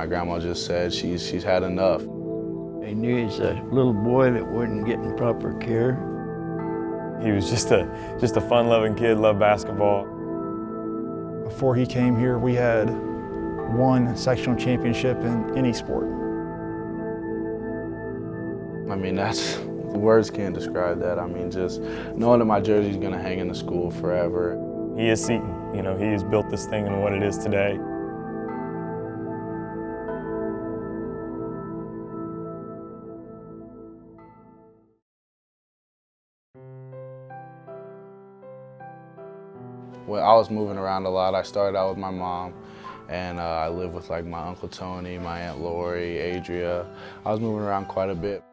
My grandma just said she's had enough. He knew he's a little boy that wasn't getting proper care. He was just a fun-loving kid, loved basketball. Before he came here, we had one sectional championship in any sport. I mean, the words can't describe that. I mean, just knowing that my jersey's gonna hang in the school forever. He is Seton, you know, he has built this thing into what it is today. Well, I was moving around a lot. I started out with my mom, and I lived with like my Uncle Tony, my Aunt Lori, Adria. I was moving around quite a bit.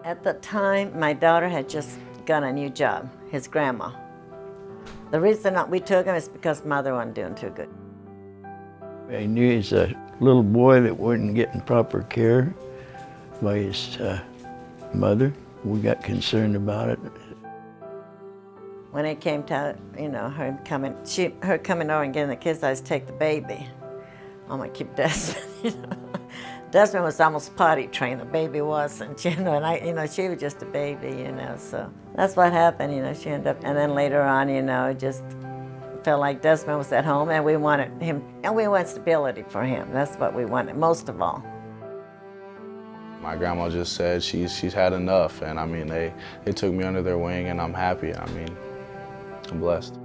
At the time, my daughter had just got a new job, his grandma. The reason we took him is because mother wasn't doing too good. He knew he's a little boy that wasn't getting proper care by his mother. We got concerned about it. When it came to, you know, her coming over and getting the kids, I just take the baby. I'm gonna keep Desmond, you know. Desmond was almost potty trained, the baby wasn't, you know, and she was just a baby, you know, so that's what happened, you know, she ended up, and then later on, you know, it just felt like Desmond was at home and we wanted him, and we want stability for him. That's what we wanted, most of all. My grandma just said she's had enough, and I mean, they took me under their wing, and I'm happy. I mean, I'm blessed.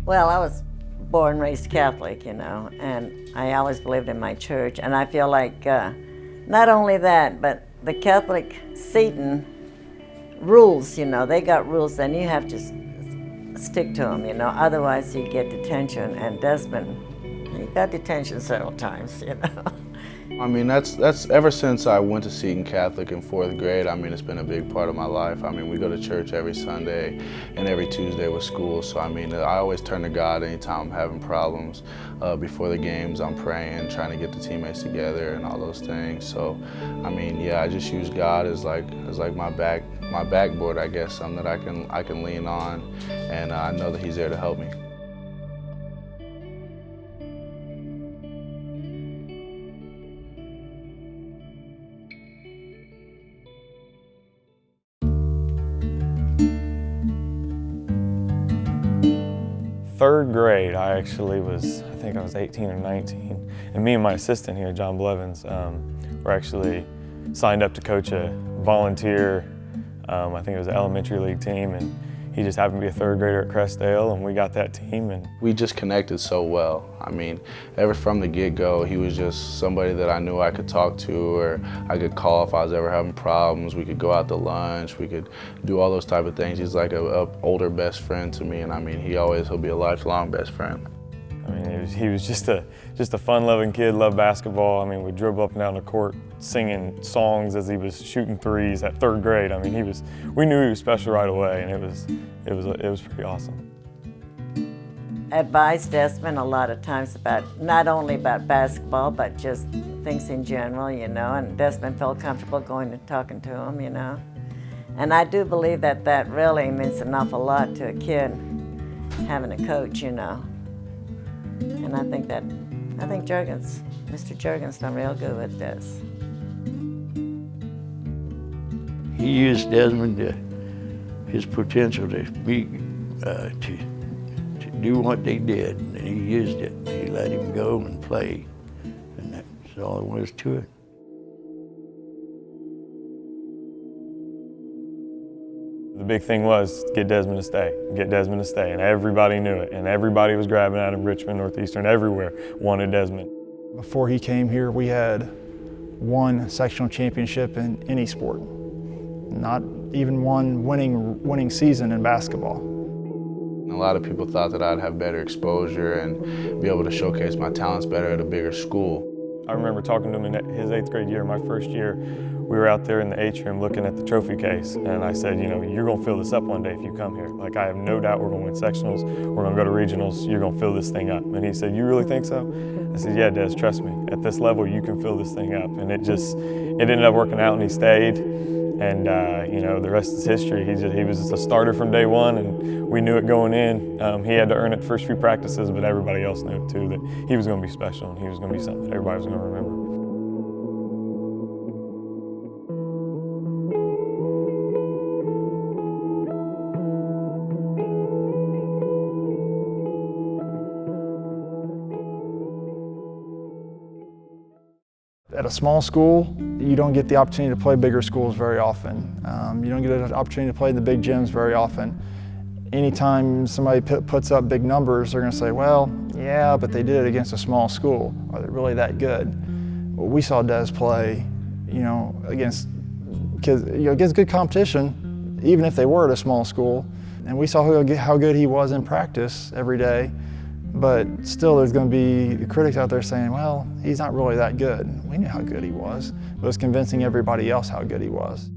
Well, I was born and raised Catholic, you know, and I always believed in my church, and I feel like not only that, but the Catholic Seton rules, you know, they got rules and you have to stick to them, you know, otherwise you get detention, and Desmond, he got detention several times, you know. I mean, that's ever since I went to Seton Catholic in 4th grade, I mean, it's been a big part of my life. I mean, we go to church every Sunday and every Tuesday with school, so I mean, I always turn to God anytime I'm having problems. Before the games, I'm praying, trying to get the teammates together and all those things. So, I mean, yeah, I just use God as like my backboard, I guess, something that I can lean on, and I know that He's there to help me. Third grade, I think I was 18 or 19, and me and my assistant here, John Blevins, were actually signed up to coach a volunteer, I think it was an elementary league team, and he just happened to be a 3rd grader at Crestdale, and we got that team. And we just connected so well. I mean, ever from the get-go, he was just somebody that I knew I could talk to, or I could call if I was ever having problems. We could go out to lunch, we could do all those type of things. He's like a older best friend to me, and I mean, he'll be a lifelong best friend. I mean, he was just a fun-loving kid, loved basketball. I mean, we dribble up and down the court singing songs as he was shooting threes at 3rd grade. I mean, we knew he was special right away, and it was pretty awesome. I advised Desmond a lot of times about, not only about basketball, but just things in general, you know, and Desmond felt comfortable going and talking to him, you know. And I do believe that really means an awful lot to a kid, having a coach, you know. And I think Mr. Juergens done real good with this. He used Desmond his potential to be, to do what they did, and he used it. He let him go and play, and that's all there was to it. The big thing was get Desmond to stay, and everybody knew it, and everybody was grabbing at him, Richmond, Northeastern, everywhere wanted Desmond. Before he came here, we had one sectional championship in any sport, not even one winning season in basketball. A lot of people thought that I'd have better exposure and be able to showcase my talents better at a bigger school. I remember talking to him in his 8th grade year, my first year. We were out there in the atrium looking at the trophy case, and I said, you know, you're going to fill this up one day if you come here. Like, I have no doubt we're going to win sectionals, we're going to go to regionals, you're going to fill this thing up. And he said, you really think so? I said, yeah, Des, trust me. At this level, you can fill this thing up. And it ended up working out, and he stayed. And you know, the rest is history. He was just a starter from day one, and we knew it going in. He had to earn it the first few practices, but everybody else knew it too, that he was going to be special and he was going to be something that everybody was going to remember. At a small school, you don't get the opportunity to play bigger schools very often. You don't get an opportunity to play the big gyms very often. Anytime somebody puts up big numbers, they're going to say, well, yeah, but they did it against a small school. Are they really that good? Well, we saw Des play, against good competition, even if they were at a small school. And we saw how good he was in practice every day. But still, there's going to be critics out there saying, well, he's not really that good. We knew how good he was. It was convincing everybody else how good he was.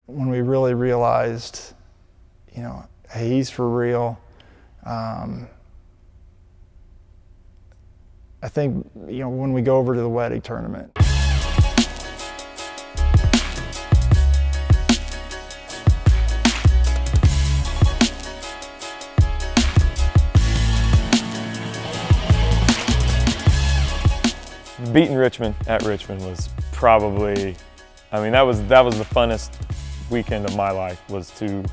When we really realized, hey, he's for real, I think, when we go over to the wedding tournament. Beating Richmond at Richmond was probably, that was the funnest weekend of my life, was to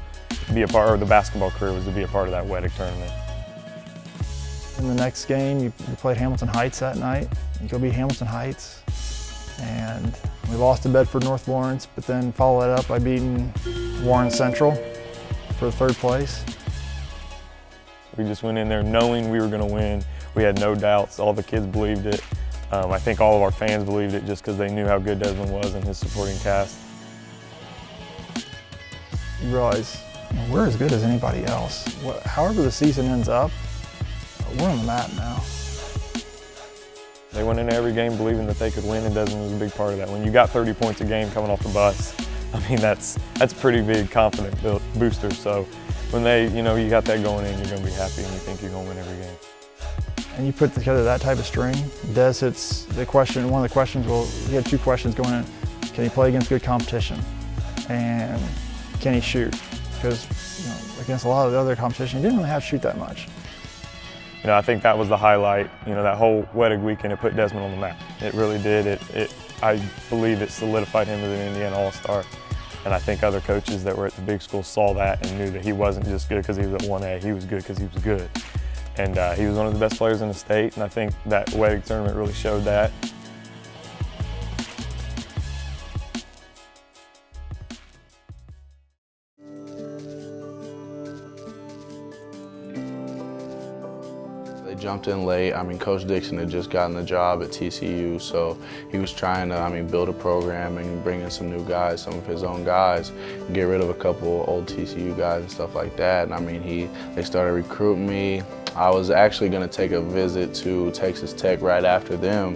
be a part, or the basketball career was to be a part of that wedding tournament. In the next game, you played Hamilton Heights that night. You go beat Hamilton Heights, and we lost to Bedford North Lawrence, but then follow that up by beating Warren Central for third place. We just went in there knowing we were going to win. We had no doubts. All the kids believed it. I think all of our fans believed it just because they knew how good Desmond was and his supporting cast. You realize we're as good as anybody else. However the season ends up, we're on the map now. They went into every game believing that they could win, and Desmond was a big part of that. When you got 30 points a game coming off the bus, that's pretty big confident booster. So when you got that going in, you're going to be happy and you think you're going to win every game. And you put together that type of string, Des hits the question, one of the questions, he had two questions going in. Can he play against good competition? And can he shoot? Because against a lot of the other competition, he didn't really have to shoot that much. I think that was the highlight. That whole wedding weekend, it put Desmond on the map. It really did. I believe it solidified him as an Indiana All-Star. And I think other coaches that were at the big school saw that and knew that he wasn't just good because he was at 1A, he was good because he was good. And he was one of the best players in the state, and I think that wedding tournament really showed that. They jumped in late. Coach Dixon had just gotten the job at TCU, so he was trying to, build a program and bring in some new guys, some of his own guys, and get rid of a couple old TCU guys and stuff like that. And they started recruiting me. I was actually going to take a visit to Texas Tech right after them,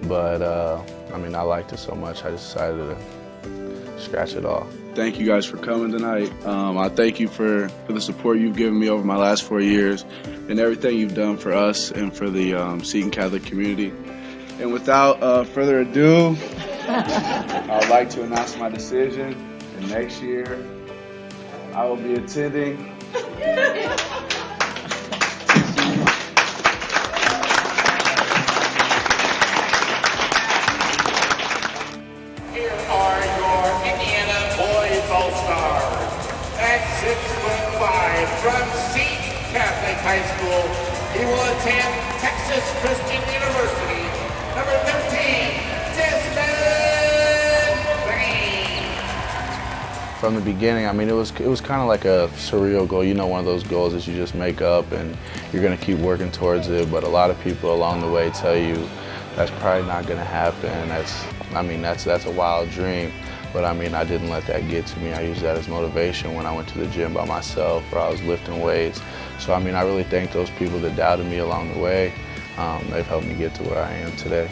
but I liked it so much I decided to scratch it off. Thank you guys for coming tonight. I thank you for the support you've given me over my last 4 years and everything you've done for us and for the Seton Catholic community. And without further ado, I would like to announce my decision. And next year, I will be attending from Seton Catholic High School. He will attend Texas Christian University. Number 13, Desmond Bane. From the beginning, it was kind of like a surreal goal. One of those goals that you just make up and you're going to keep working towards it. But a lot of people along the way tell you that's probably not going to happen. That's a wild dream. But I didn't let that get to me. I used that as motivation when I went to the gym by myself or I was lifting weights. So I really thank those people that doubted me along the way. They've helped me get to where I am today.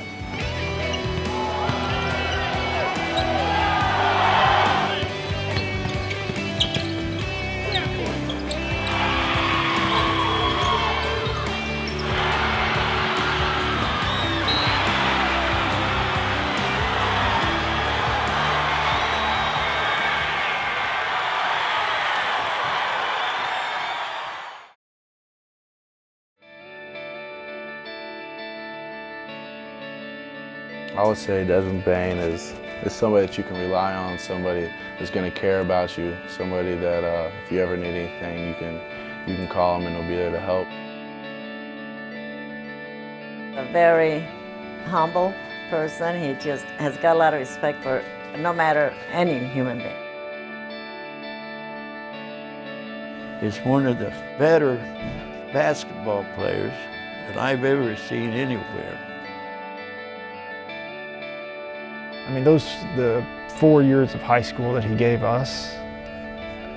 I would say Desmond Bane is somebody that you can rely on, somebody that's going to care about you, somebody that if you ever need anything, you can call him and he'll be there to help. A very humble person. He just has got a lot of respect for no matter any human being. Is one of the better basketball players that I've ever seen anywhere. I mean, the 4 years of high school that he gave us,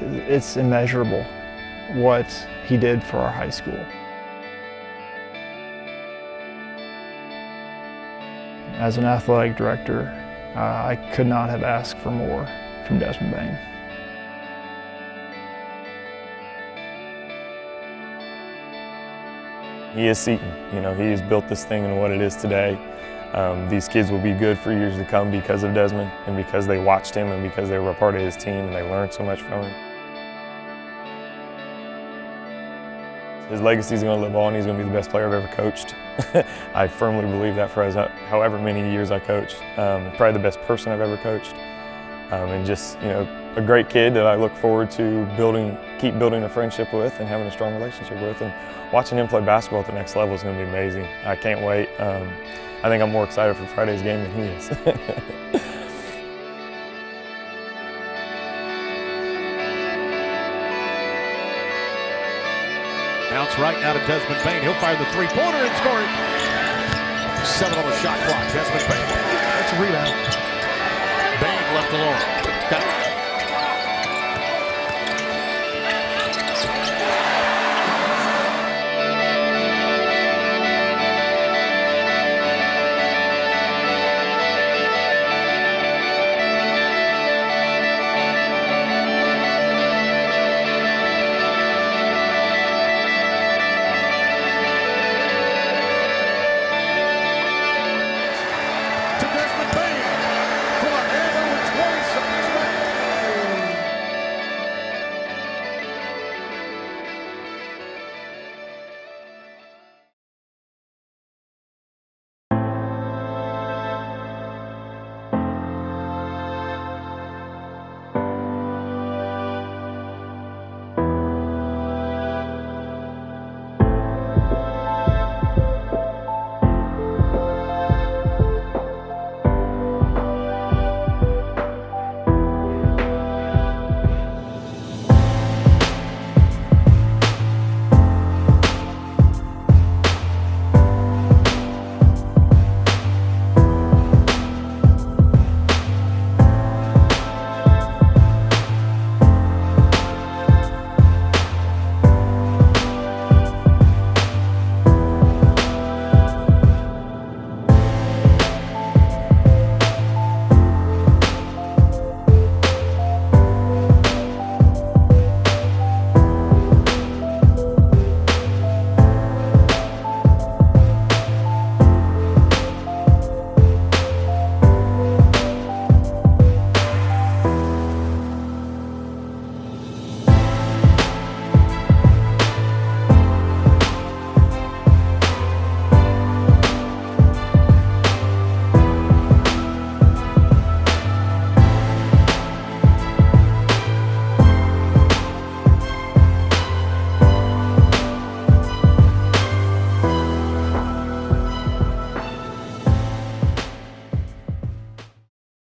it's immeasurable what he did for our high school. As an athletic director, I could not have asked for more from Desmond Bane. He is Seton. You know, he has built this thing into what it is today. These kids will be good for years to come because of Desmond and because they watched him and because they were a part of his team and they learned so much from him. His legacy is going to live on. He's going to be the best player I've ever coached. I firmly believe that for however many years I coached. Probably the best person I've ever coached. And just, you know, a great kid that I look forward to keep building a friendship with and having a strong relationship with. And watching him play basketball at the next level is going to be amazing. I can't wait. I think I'm more excited for Friday's game than he is. Bounce right now to Desmond Bane. He'll fire the three-pointer and score it. 7 on the shot clock. Desmond Bane. That's a rebound. Bane left alone. Got it.